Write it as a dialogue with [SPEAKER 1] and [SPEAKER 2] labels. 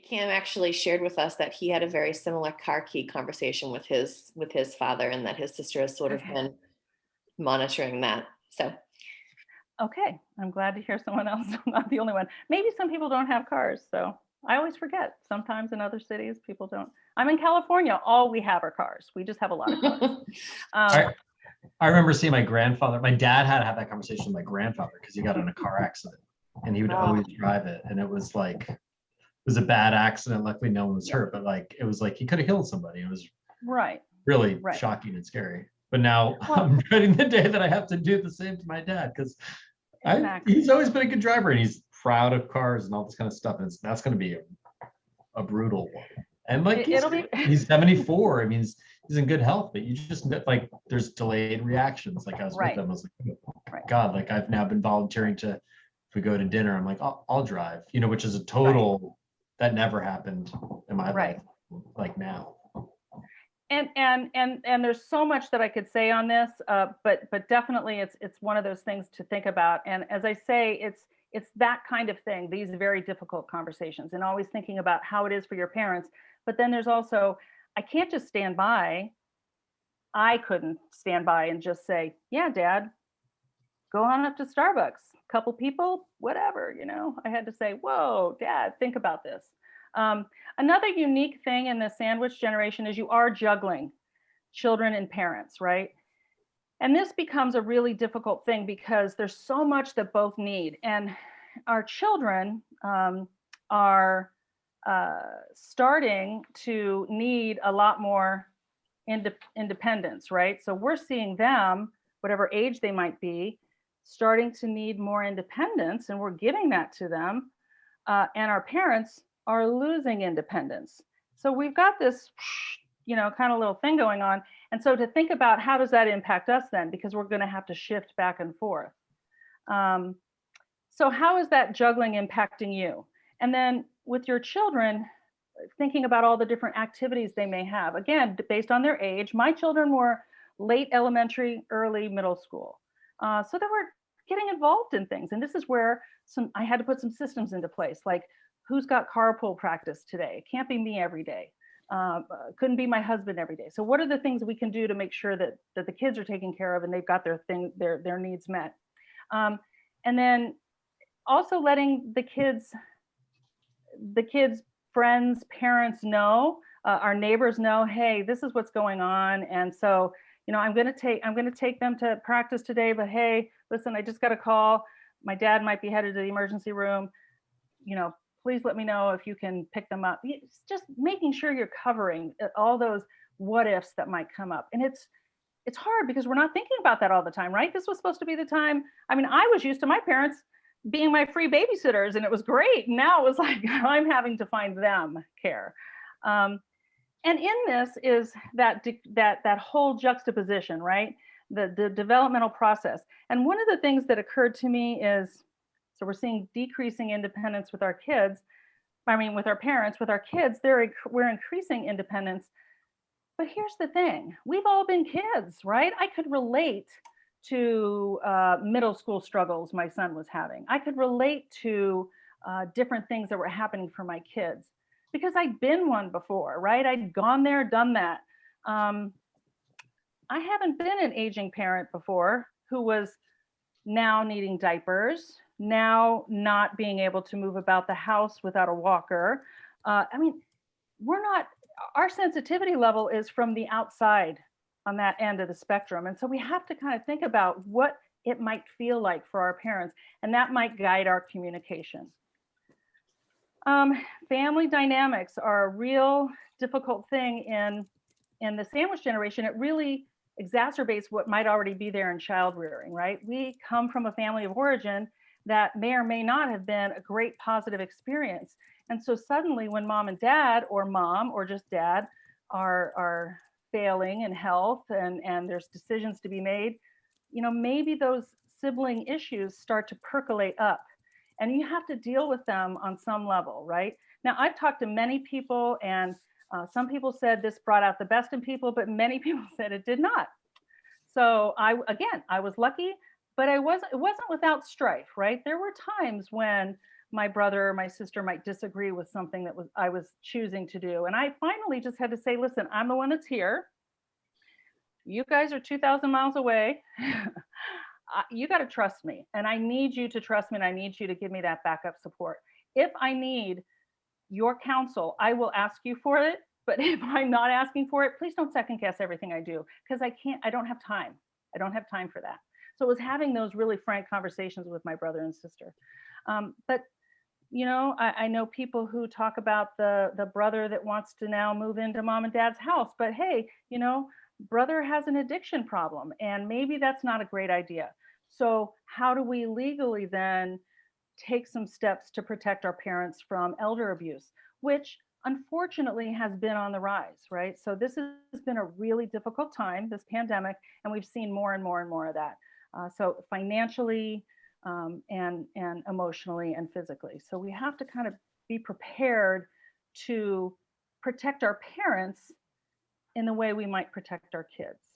[SPEAKER 1] Cam actually shared with us that he had a very similar car key conversation with his father, and that his sister has sort of
[SPEAKER 2] Okay.
[SPEAKER 1] been monitoring that. So
[SPEAKER 2] Okay, I'm glad to hear someone else. I'm not the only one. Maybe some people don't have cars, so I always forget. Sometimes in other cities, people don't. I'm in California. All we have are cars. We just have a lot of cars. Um,
[SPEAKER 3] I I remember seeing my grandfather. My dad had to have that conversation with my grandfather because he got in a car accident, and he would
[SPEAKER 1] Oh,
[SPEAKER 3] always drive it, and it was like it was a bad accident. Luckily, no one was
[SPEAKER 2] yeah,
[SPEAKER 3] hurt, but like it was like he could have killed somebody. It was
[SPEAKER 2] right,
[SPEAKER 3] really
[SPEAKER 2] right.
[SPEAKER 3] shocking and scary. But now
[SPEAKER 2] Well,
[SPEAKER 3] I'm dreading the day that I have to do the same to my dad because I
[SPEAKER 2] exactly.
[SPEAKER 3] he's always been a good driver and he's proud of cars and all this kind of stuff. And that's going to be a brutal one. And like
[SPEAKER 2] It'll be
[SPEAKER 3] he's 74. I mean, he's in good health, but you just like there's delayed reactions. Like I was with
[SPEAKER 2] right,
[SPEAKER 3] him, I was like, oh,
[SPEAKER 2] right,
[SPEAKER 3] God, like I've now been volunteering to if we go to dinner, I'm like, I'll drive, which is a
[SPEAKER 2] right,
[SPEAKER 3] total that never happened in my
[SPEAKER 2] right.
[SPEAKER 3] life, like now.
[SPEAKER 2] And there's so much that I could say on this, but definitely it's one of those things to think about. And as I say, it's that kind of thing, these very difficult conversations, and always thinking about how it is for your parents. But then there's also, I can't just stand by. I couldn't stand by and just say, yeah, Dad, go on up to Starbucks. Couple people, whatever. I had to say, whoa, Dad, think about this. Um, Another unique thing in the sandwich generation is you are juggling children and parents, right? And this becomes a really difficult thing because there's so much that both need. And our children are starting to need a lot more independence, right? So we're seeing them, whatever age they might be, starting to need more independence, and we're giving that to them. And our parents are losing independence. So we've got this, kind of little thing going on. And so to think about how does that impact us then, because we're going to have to shift back and forth. Um, so how is that juggling impacting you? And then with your children, thinking about all the different activities they may have. Again, based on their age, my children were late elementary, early middle school. So they were getting involved in things. And this is where I had to put some systems into place, like who's got carpool practice today? It can't be me every day. Couldn't be my husband every day. So what are the things we can do to make sure that the kids are taken care of and they've got their needs met? And then also letting the kids friends, parents know, our neighbors know, hey, this is what's going on. And so, I'm going to take them to practice today, but hey, listen, I just got a call. My dad might be headed to the emergency room. Please let me know if you can pick them up. It's just making sure you're covering all those what ifs that might come up. And it's hard because we're not thinking about that all the time, right? This was supposed to be the time. I mean, I was used to my parents being my free babysitters, and it was great. Now it was like I'm having to find them care. And in this is that whole juxtaposition, right? The developmental process. And one of the things that occurred to me is, so we're seeing decreasing independence with our kids. I mean, with our parents, with our kids, we're increasing independence. But here's the thing: we've all been kids, right? I could relate to middle school struggles my son was having. I could relate to different things that were happening for my kids because I'd been one before, right? I'd gone there, done that. I haven't been an aging parent before who was now needing diapers, now not being able to move about the house without a walker. I mean, our sensitivity level is from the outside on that end of the spectrum. And so we have to kind of think about what it might feel like for our parents, and that might guide our communication. Family dynamics are a real difficult thing in the sandwich generation. It really exacerbates what might already be there in child rearing, right? We come from a family of origin that may or may not have been a great positive experience. And so suddenly when mom and dad, or mom or just dad, are failing in health, and there's decisions to be made, maybe those sibling issues start to percolate up, and you have to deal with them on some level, right? Now, I've talked to many people, and some people said this brought out the best in people, but many people said it did not. So I was lucky, but it wasn't without strife, right? There were times when my brother or my sister might disagree with something that I was choosing to do. And I finally just had to say, listen, I'm the one that's here. You guys are 2,000 miles away. You got to trust me. And I need you to trust me. And I need you to give me that backup support. If I need your counsel, I will ask you for it. But if I'm not asking for it, please don't second guess everything I do, because I don't have time. I don't have time for that. So it was having those really frank conversations with my brother and sister. But you know, I know people who talk about the brother that wants to now move into mom and dad's house, but hey, you know, brother has an addiction problem and maybe that's not a great idea. So how do we legally then take some steps to protect our parents from elder abuse, which unfortunately has been on the rise, right? So this has been a really difficult time, this pandemic, and we've seen more and more and more of that. So financially, and emotionally and physically. So we have to kind of be prepared to protect our parents in the way we might protect our kids.